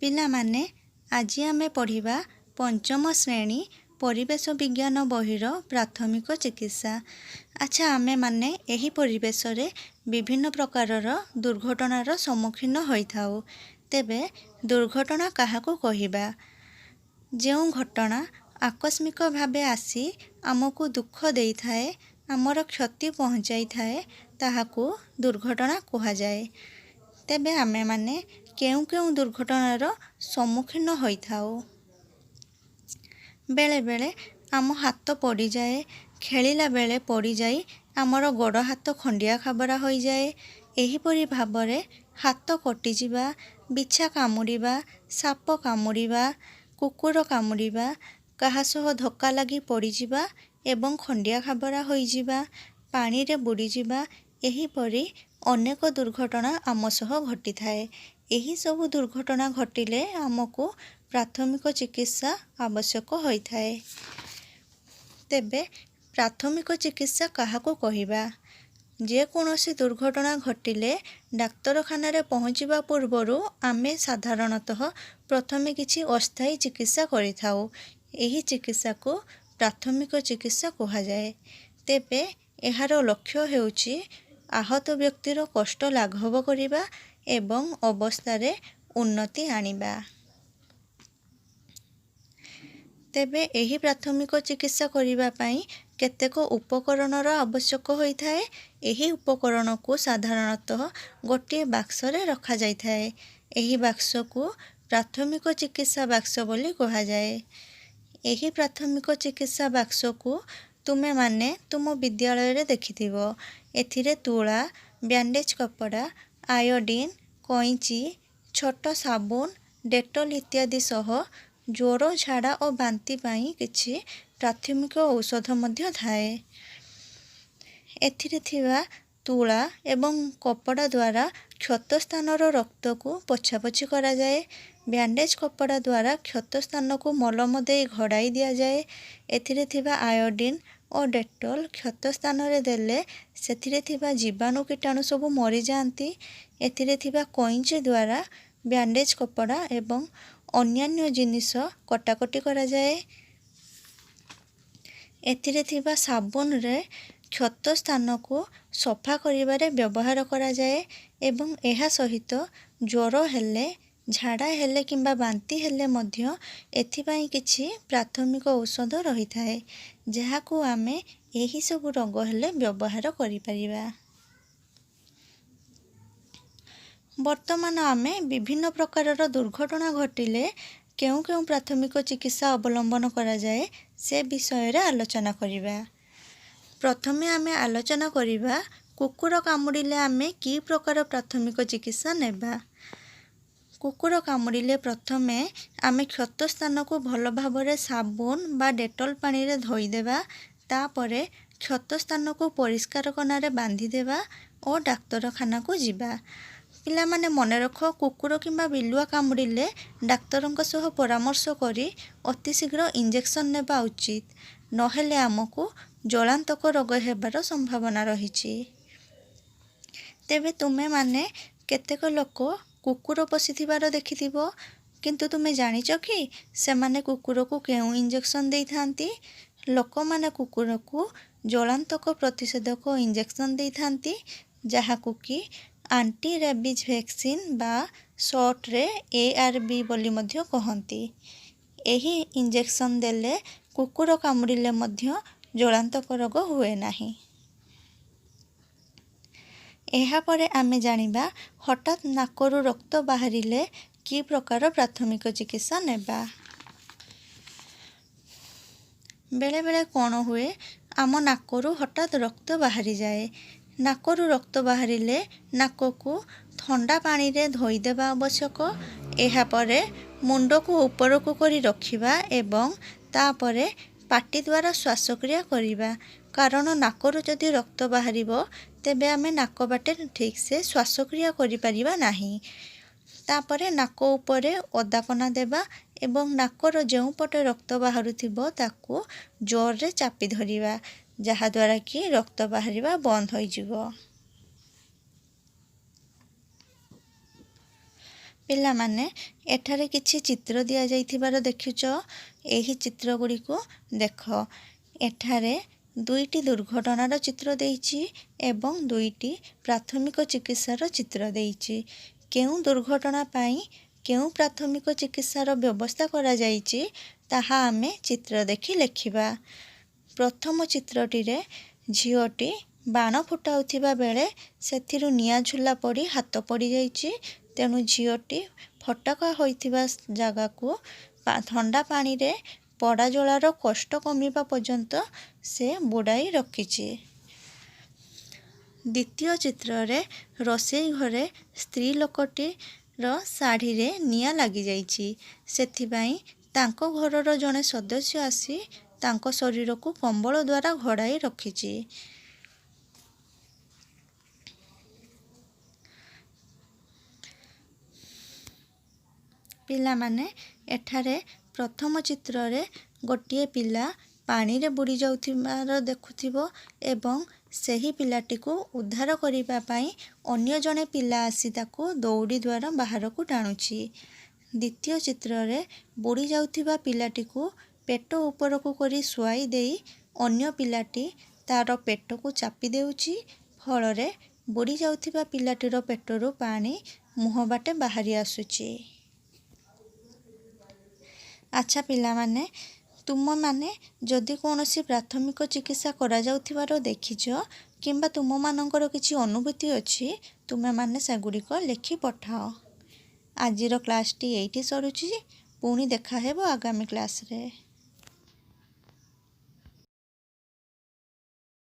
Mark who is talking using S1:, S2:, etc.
S1: ପିଲାମାନେ ଆଜି ଆମେ ପଢ଼ିବା ପଞ୍ଚମ ଶ୍ରେଣୀ ପରିବେଶ ବିଜ୍ଞାନ ବହିର ପ୍ରାଥମିକ ଚିକିତ୍ସା। ଆଚ୍ଛା, ଆମେମାନେ ଏହି ପରିବେଶରେ ବିଭିନ୍ନ ପ୍ରକାରର ଦୁର୍ଘଟଣାର ସମ୍ମୁଖୀନ ହୋଇଥାଉ। ତେବେ ଦୁର୍ଘଟଣା କାହାକୁ କହିବା? ଯେଉଁ ଘଟଣା ଆକସ୍ମିକ ଭାବେ ଆସି ଆମକୁ ଦୁଃଖ ଦେଇଥାଏ, ଆମର କ୍ଷତି ପହଞ୍ଚାଇଥାଏ, ତାହାକୁ ଦୁର୍ଘଟଣା କୁହାଯାଏ। ତେବେ ଆମେମାନେ କେଉଁ କେଉଁ ଦୁର୍ଘଟଣାର ସମ୍ମୁଖୀନ ହୋଇଥାଉ? ବେଳେବେଳେ ଆମ ହାତ ପଡ଼ିଯାଏ, ଖେଳିଲା ବେଳେ ପଡ଼ିଯାଇ ଆମର ଗୋଡ଼ ହାତ ଖଣ୍ଡିଆ ଖାବରା ହୋଇଯାଏ। ଏହିପରି ଭାବରେ ହାତ କଟିଯିବା, ବିଛା କାମୁଡ଼ିବା, ସାପ କାମୁଡ଼ିବା, କୁକୁର କାମୁଡ଼ିବା, କାହା ସହ ଧକ୍କା ଲାଗି ପଡ଼ିଯିବା ଏବଂ ଖଣ୍ଡିଆ ଖାବରା ହୋଇଯିବା, ପାଣିରେ ବୁଡ଼ିଯିବା, ଏହିପରି ଅନେକ ଦୁର୍ଘଟଣା ଆମ ସହ ଘଟିଥାଏ। ଏହିସବୁ ଦୁର୍ଘଟଣା ଘଟିଲେ ଆମକୁ ପ୍ରାଥମିକ ଚିକିତ୍ସା ଆବଶ୍ୟକ ହୋଇଥାଏ। ତେବେ ପ୍ରାଥମିକ ଚିକିତ୍ସା କାହାକୁ କହିବା? ଯେକୌଣସି ଦୁର୍ଘଟଣା ଘଟିଲେ ଡାକ୍ତରଖାନାରେ ପହଞ୍ଚିବା ପୂର୍ବରୁ ଆମେ ସାଧାରଣତଃ ପ୍ରଥମେ କିଛି ଅସ୍ଥାୟୀ ଚିକିତ୍ସା କରିଥାଉ। ଏହି ଚିକିତ୍ସାକୁ ପ୍ରାଥମିକ ଚିକିତ୍ସା କୁହାଯାଏ। ତେବେ ଏହାର ଲକ୍ଷ୍ୟ ହେଉଛି ଆହତ ବ୍ୟକ୍ତିର କଷ୍ଟ ଲାଘବ କରିବା ଏବଂ ଅବସ୍ଥାରେ ଉନ୍ନତି ଆଣିବା। ତେବେ ଏହି ପ୍ରାଥମିକ ଚିକିତ୍ସା କରିବା ପାଇଁ କେତେକ ଉପକରଣର ଆବଶ୍ୟକ ହୋଇଥାଏ। ଏହି ଉପକରଣକୁ ସାଧାରଣତଃ ଗୋଟିଏ ବାକ୍ସରେ ରଖାଯାଇଥାଏ। ଏହି ବାକ୍ସକୁ ପ୍ରାଥମିକ ଚିକିତ୍ସା ବାକ୍ସ ବୋଲି କୁହାଯାଏ। ଏହି ପ୍ରାଥମିକ ଚିକିତ୍ସା ବାକ୍ସକୁ ତୁମେମାନେ ତୁମ ବିଦ୍ୟାଳୟରେ ଦେଖିଥିବ। ଏଥିରେ ତୁଳା, ବ୍ୟାଣ୍ଡେଜ୍ କପଡ଼ା, ଆୟୋଡିନ୍, କଇଁଚି, ଛୋଟ ସାବୁନ, ଡେଟଲ୍ ଇତ୍ୟାଦି ସହ ଜ୍ୱର, ଝାଡ଼ା ଓ ବାନ୍ତି ପାଇଁ କିଛି ପ୍ରାଥମିକ ଔଷଧ ମଧ୍ୟ ଥାଏ। ଏଥିରେ ଥିବା ତୁଳା ଏବଂ କପଡ଼ା ଦ୍ୱାରା କ୍ଷତ ସ୍ଥାନର ରକ୍ତକୁ ପୋଛାପୋଛି କରାଯାଏ। ବ୍ୟାଣ୍ଡେଜ୍ କପଡ଼ା ଦ୍ୱାରା କ୍ଷତ ସ୍ଥାନକୁ ମଲମ ଦେଇ ଘୋଡ଼ାଇ ଦିଆଯାଏ। ଏଥିରେ ଥିବା ଆୟୋଡିନ୍ ଓ ଡେଟଲ୍ କ୍ଷତ ସ୍ଥାନରେ ଦେଲେ ସେଥିରେ ଥିବା ଜୀବାଣୁ କୀଟାଣୁ ସବୁ ମରିଯାଆନ୍ତି। ଏଥିରେ ଥିବା କଇଁଚି ଦ୍ୱାରା ବ୍ୟାଣ୍ଡେଜ୍ କପଡ଼ା ଏବଂ ଅନ୍ୟାନ୍ୟ ଜିନିଷ କଟାକଟି କରାଯାଏ। ଏଥିରେ ଥିବା ସାବୁନରେ କ୍ଷତ ସ୍ଥାନକୁ ସଫା କରିବାରେ ବ୍ୟବହାର କରାଯାଏ ଏବଂ ଏହା ସହିତ ଜ୍ୱର ହେଲେ, ଝାଡ଼ା ହେଲେ କିମ୍ବା ବାନ୍ତି ହେଲେ ମଧ୍ୟ ଏଥିପାଇଁ କିଛି ପ୍ରାଥମିକ ଔଷଧ ରହିଥାଏ, ଯାହାକୁ ଆମେ ଏହିସବୁ ରୋଗ ହେଲେ ବ୍ୟବହାର କରିପାରିବା। ବର୍ତ୍ତମାନ ଆମେ ବିଭିନ୍ନ ପ୍ରକାରର ଦୁର୍ଘଟଣା ଘଟିଲେ କେଉଁ କେଉଁ ପ୍ରାଥମିକ ଚିକିତ୍ସା ଅବଲମ୍ବନ କରାଯାଏ ସେ ବିଷୟରେ ଆଲୋଚନା କରିବା। ପ୍ରଥମେ ଆମେ ଆଲୋଚନା କରିବା କୁକୁର କାମୁଡ଼ିଲେ ଆମେ କି ପ୍ରକାର ପ୍ରାଥମିକ ଚିକିତ୍ସା ନେବା। କୁକୁର କାମୁଡ଼ିଲେ ପ୍ରଥମେ ଆମେ କ୍ଷତ ସ୍ଥାନକୁ ଭଲ ଭାବରେ ସାବୁନ ବା ଡେଟଲ୍ ପାଣିରେ ଧୋଇଦେବା। ତାପରେ କ୍ଷତ ସ୍ଥାନକୁ ପରିଷ୍କାର କନାରେ ବାନ୍ଧିଦେବା ଓ ଡାକ୍ତରଖାନାକୁ ଯିବା। ପିଲାମାନେ ମନେ ରଖ, କୁକୁର କିମ୍ବା ବିଲୁଆ କାମୁଡ଼ିଲେ ଡାକ୍ତରଙ୍କ ସହ ପରାମର୍ଶ କରି ଅତି ଶୀଘ୍ର ଇଞ୍ଜେକ୍ସନ୍ ନେବା ଉଚିତ, ନହେଲେ ଆମକୁ ଜଳାନ୍ତକ ରୋଗ ହେବାର ସମ୍ଭାବନା ରହିଛି। ତେବେ ତୁମେମାନେ କେତେକ ଲୋକ କୁକୁର ପଶିଥିବାର ଦେଖିଥିବ, କିନ୍ତୁ ତୁମେ ଜାଣିଛ କି ସେମାନେ କୁକୁରକୁ କେଉଁ ଇଞ୍ଜେକ୍ସନ୍ ଦେଇଥାନ୍ତି? ଲୋକମାନେ କୁକୁରକୁ ଜଳାନ୍ତକ ପ୍ରତିଷେଧକ ଇଞ୍ଜେକ୍ସନ୍ ଦେଇଥାନ୍ତି, ଯାହାକୁ କି ଆଣ୍ଟି ରେବିଜ୍ ଭ୍ୟାକ୍ସିନ୍ ବା ସର୍ଟରେ ARV ବୋଲି ମଧ୍ୟ କହନ୍ତି। ଏହି ଇଞ୍ଜେକ୍ସନ୍ ଦେଲେ କୁକୁର କାମୁଡ଼ିଲେ ମଧ୍ୟ ଜଳାନ୍ତକ ରୋଗ ହୁଏ ନାହିଁ। ଏହାପରେ ଆମେ ଜାଣିବା ହଠାତ୍ ନାକରୁ ରକ୍ତ ବାହାରିଲେ କି ପ୍ରକାର ପ୍ରାଥମିକ ଚିକିତ୍ସା ନେବା। ବେଳେବେଳେ କ'ଣ ହୁଏ, ଆମ ନାକରୁ ହଠାତ୍ ରକ୍ତ ବାହାରିଯାଏ। ନାକରୁ ରକ୍ତ ବାହାରିଲେ ନାକକୁ ଥଣ୍ଡା ପାଣିରେ ଧୋଇଦେବା ଆବଶ୍ୟକ। ଏହାପରେ ମୁଣ୍ଡକୁ ଉପରକୁ କରି ରଖିବା ଏବଂ ତାପରେ ପାଟି ଦ୍ୱାରା ଶ୍ୱାସକ୍ରିୟା କରିବା, କାରଣ ନାକରୁ ଯଦି ରକ୍ତ ବାହାରିବ ତେବେ ଆମେ ନାକ ବାଟେ ଠିକ୍ସେ ଶ୍ୱାସକ୍ରିୟା କରିପାରିବା ନାହିଁ। ତାପରେ ନାକ ଉପରେ ଓଦାକନା ଦେବା ଏବଂ ନାକର ଯେଉଁ ପଟେ ରକ୍ତ ବାହାରୁଥିବ ତାକୁ ଜୋରରେ ଚାପି ଧରିବା, ଯାହାଦ୍ୱାରା କି ରକ୍ତ ବାହାରିବା ବନ୍ଦ ହୋଇଯିବ। ପିଲାମାନେ ଏଠାରେ କିଛି ଚିତ୍ର ଦିଆଯାଇଥିବାର ଦେଖୁଛ। ଏହି ଚିତ୍ର ଗୁଡ଼ିକୁ ଦେଖ। ଏଠାରେ 2ଟି ଦୁର୍ଘଟଣାର ଚିତ୍ର ଦେଇଛି ଏବଂ 2ଟି ପ୍ରାଥମିକ ଚିକିତ୍ସାର ଚିତ୍ର ଦେଇଛି। କେଉଁ ଦୁର୍ଘଟଣା ପାଇଁ କେଉଁ ପ୍ରାଥମିକ ଚିକିତ୍ସାର ବ୍ୟବସ୍ଥା କରାଯାଇଛି ତାହା ଆମେ ଚିତ୍ର ଦେଖି ଲେଖିବା। ପ୍ରଥମ ଚିତ୍ରଟିରେ ଝିଅଟି ବାଣ ଫୁଟାଉଥିବା ବେଳେ ସେଥିରୁ ନିଆଁ ଝୁଲା ପଡ଼ି ହାତ ପଡ଼ିଯାଇଛି। ତେଣୁ ଝିଅଟି ଫଟକା ହୋଇଥିବା ଜାଗାକୁ ଥଣ୍ଡା ପାଣିରେ ପୋଡ଼ାଜଳାର କଷ୍ଟ କମିବା ପର୍ଯ୍ୟନ୍ତ ସେ ବୁଡ଼ାଇ ରଖିଛି। ଦ୍ୱିତୀୟ ଚିତ୍ରରେ ରୋଷେଇ ଘରେ ସ୍ତ୍ରୀ ଲୋକଟିର ଶାଢ଼ୀରେ ନିଆଁ ଲାଗିଯାଇଛି। ସେଥିପାଇଁ ତାଙ୍କ ଘରର ଜଣେ ସଦସ୍ୟ ଆସି ତାଙ୍କ ଶରୀରକୁ କମ୍ବଳ ଦ୍ୱାରା ଘୋଡ଼ାଇ ରଖିଛି। ପିଲାମାନେ ଏଠାରେ ପ୍ରଥମ ଚିତ୍ରରେ ଗୋଟିଏ ପିଲା ପାଣିରେ ବୁଡ଼ି ଯାଉଥିବାର ଦେଖୁଥିବ ଏବଂ ସେହି ପିଲାଟିକୁ ଉଦ୍ଧାର କରିବା ପାଇଁ ଅନ୍ୟ ଜଣେ ପିଲା ଆସି ତାକୁ ଦଉଡ଼ି ଦ୍ୱାରା ବାହାରକୁ ଟାଣୁଛି। ଦ୍ୱିତୀୟ ଚିତ୍ରରେ ବୁଡ଼ି ଯାଉଥିବା ପିଲାଟିକୁ ପେଟ ଉପରକୁ କରି ଶୁଆଇ ଦେଇ ଅନ୍ୟ ପିଲାଟି ତାର ପେଟକୁ ଚାପି ଦେଉଛି। ଫଳରେ ବୁଡ଼ି ଯାଉଥିବା ପିଲାଟିର ପେଟରୁ ପାଣି ମୁହଁ ବାଟେ ବାହାରି ଆସୁଛି। ଆଚ୍ଛା ପିଲାମାନେ, ତୁମମାନେ ଯଦି କୌଣସି ପ୍ରାଥମିକ ଚିକିତ୍ସା କରାଯାଉଥିବାର ଦେଖିଛ କିମ୍ବା ତୁମମାନଙ୍କର କିଛି ଅନୁଭୂତି ଅଛି, ତୁମେମାନେ ସେଗୁଡ଼ିକ ଲେଖି ପଠାଅ। ଆଜିର କ୍ଲାସ୍ଟି ଏଇଠି ସରୁଛି। ପୁଣି ଦେଖା ହେବ ଆଗାମୀ କ୍ଲାସ୍ରେ।